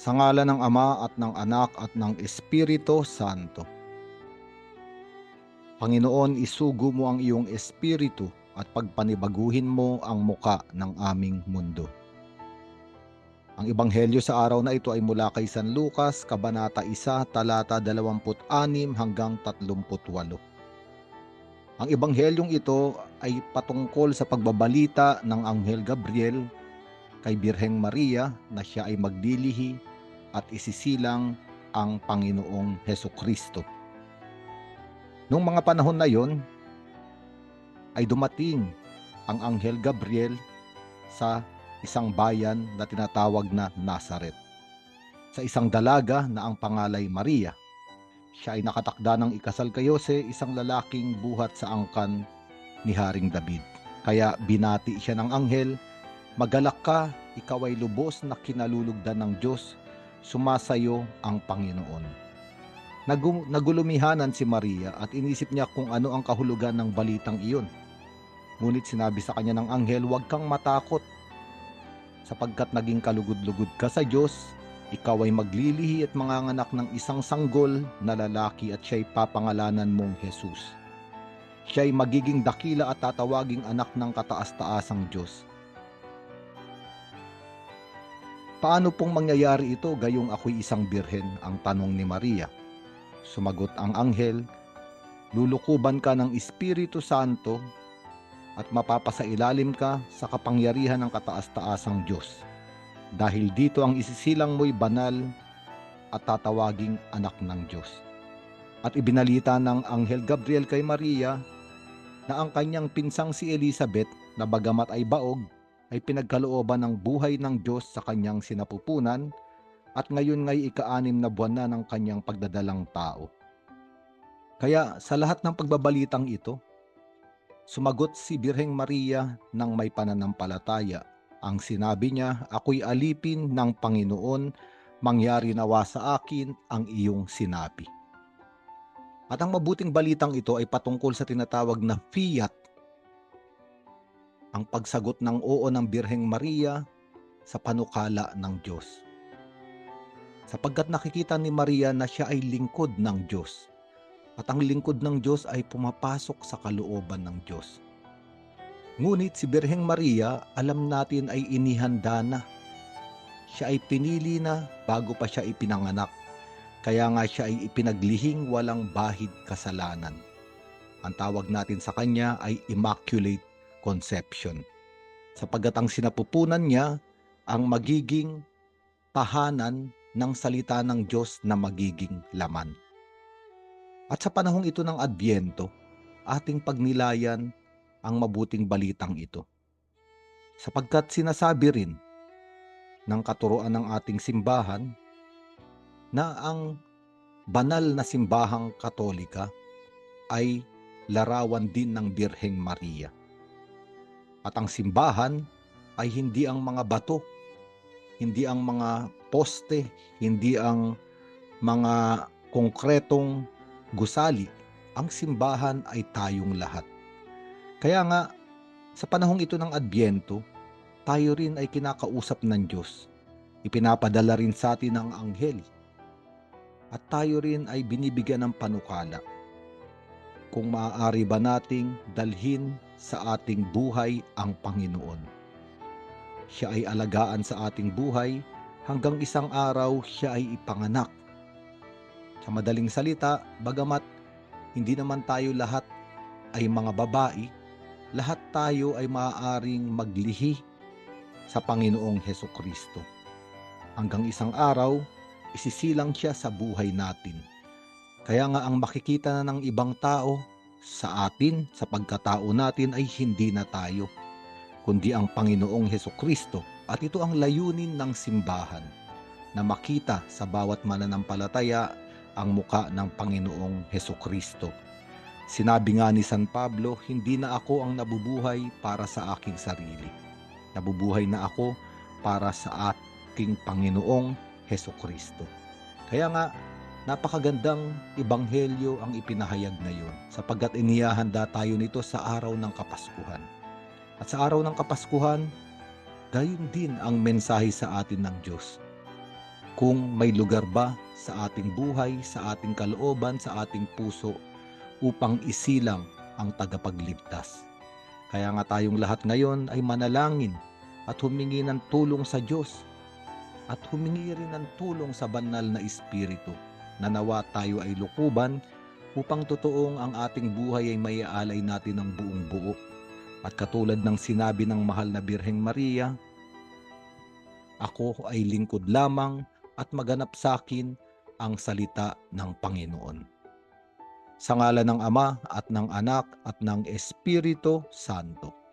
Sa ngalan ng Ama at ng Anak at ng Espiritu Santo. Panginoon, isugo mo ang iyong espiritu at pagpanibaguhin mo ang muka ng aming mundo. Ang ebanghelyo sa araw na ito ay mula kay San Lucas, Kabanata 1, talata 26 hanggang 38. Ang ebanghelyong ito ay patungkol sa pagbabalita ng Anghel Gabriel kay Birheng Maria na siya ay maglilihi at isisilang ang Panginoong Hesukristo. Noong mga panahon na yon ay dumating ang Anghel Gabriel sa isang bayan na tinatawag na Nazaret, sa isang dalaga na ang pangalay Maria. Siya ay nakatakda ng ikasal kay Jose, isang lalaking buhat sa angkan ni Haring David. Kaya binati siya ng anghel, "Magalak ka, ikaw ay lubos na kinalulugdan ng Diyos, sumasayo ang Panginoon." Nagulumihanan si Maria at inisip niya kung ano ang kahulugan ng balitang iyon. Ngunit sinabi sa kanya ng anghel, "Huwag kang matakot, sapagkat naging kalugod-lugod ka sa Diyos. Ikaw ay maglilihi at manganganak ng isang sanggol na lalaki at siya'y papangalanan mong Jesus. Siya'y magiging dakila at tatawaging anak ng kataas-taasang Diyos." "Paano pong mangyayari ito gayong ako'y isang birhen?" ang tanong ni Maria. Sumagot ang anghel, "Lulukuban ka ng Espiritu Santo at mapapasailalim ka sa kapangyarihan ng kataas-taasang Diyos. Dahil dito ang isisilang mo'y banal at tatawaging anak ng Diyos." At ibinalita ng Anghel Gabriel kay Maria na ang kanyang pinsang si Elizabeth, na bagamat ay baog, ay pinagkalooban ng buhay ng Diyos sa kanyang sinapupunan at ngayon nga'y ika-6 na buwan na ng kanyang pagdadalang tao. Kaya sa lahat ng pagbabalitang ito, sumagot si Birheng Maria ng may pananampalataya. Ang sinabi niya, "Ako'y alipin ng Panginoon, mangyari nawa sa akin ang iyong sinabi." At ang mabuting balitang ito ay patungkol sa tinatawag na fiat, ang pagsagot ng oo ng Birheng Maria sa panukala ng Diyos. Sapagkat nakikita ni Maria na siya ay lingkod ng Diyos, at ang lingkod ng Diyos ay pumapasok sa kalooban ng Diyos. Ngunit si Birheng Maria, alam natin, ay inihanda na. Siya ay pinili na bago pa siya ipinanganak. Kaya nga siya ay ipinaglihing walang bahid kasalanan. Ang tawag natin sa kanya ay Immaculate Conception, sapagkat ang sinapupunan niya ang magiging tahanan ng salita ng Diyos na magiging laman. At sa panahong ito ng Adbyento, ating pagnilayan ang mabuting balitang ito, sapagkat sinasabi rin ng katuruan ng ating simbahan na ang banal na simbahang Katolika ay larawan din ng Birheng Maria. At ang simbahan ay hindi ang mga bato, hindi ang mga poste, hindi ang mga konkretong gusali. Ang simbahan ay tayong lahat. Kaya nga, sa panahong ito ng Adbyento, tayo rin ay kinakausap ng Diyos. Ipinapadala rin sa atin ang anghel. At tayo rin ay binibigyan ng panukala. Kung maaari ba nating dalhin sa ating buhay ang Panginoon? Siya ay alagaan sa ating buhay hanggang isang araw siya ay ipanganak. Sa madaling salita, bagamat hindi naman tayo lahat ay mga babae, lahat tayo ay maaaring maglihi sa Panginoong Hesukristo. Hanggang isang araw, isisilang siya sa buhay natin. Kaya nga ang makikita na ng ibang tao sa atin, sa pagkatao natin, ay hindi na tayo, kundi ang Panginoong Hesukristo. At ito ang layunin ng simbahan, na makita sa bawat mananampalataya ang muka ng Panginoong Hesukristo. Sinabi nga ni San Pablo, "Hindi na ako ang nabubuhay para sa aking sarili. Nabubuhay na ako para sa aking Panginoong Hesukristo." Kaya nga, napakagandang ebanghelyo ang ipinahayag ngayon, sapagkat inihahanda tayo nito sa araw ng Kapaskuhan. At sa araw ng Kapaskuhan, gayon din ang mensahe sa atin ng Diyos. kung may lugar ba sa ating buhay, sa ating kalooban, sa ating puso upang isilang ang tagapagligtas. Kaya nga tayong lahat ngayon ay manalangin at humingi ng tulong sa Diyos at humingi rin ng tulong sa banal na Espiritu na nawa tayo ay lukuban upang totoong ang ating buhay ay maiaalay natin ng buong buo. At katulad ng sinabi ng mahal na Birheng Maria, ako ay lingkod lamang at maganap sa akin ang salita ng Panginoon. Sa ngalan ng Ama at ng Anak at ng Espiritu Santo.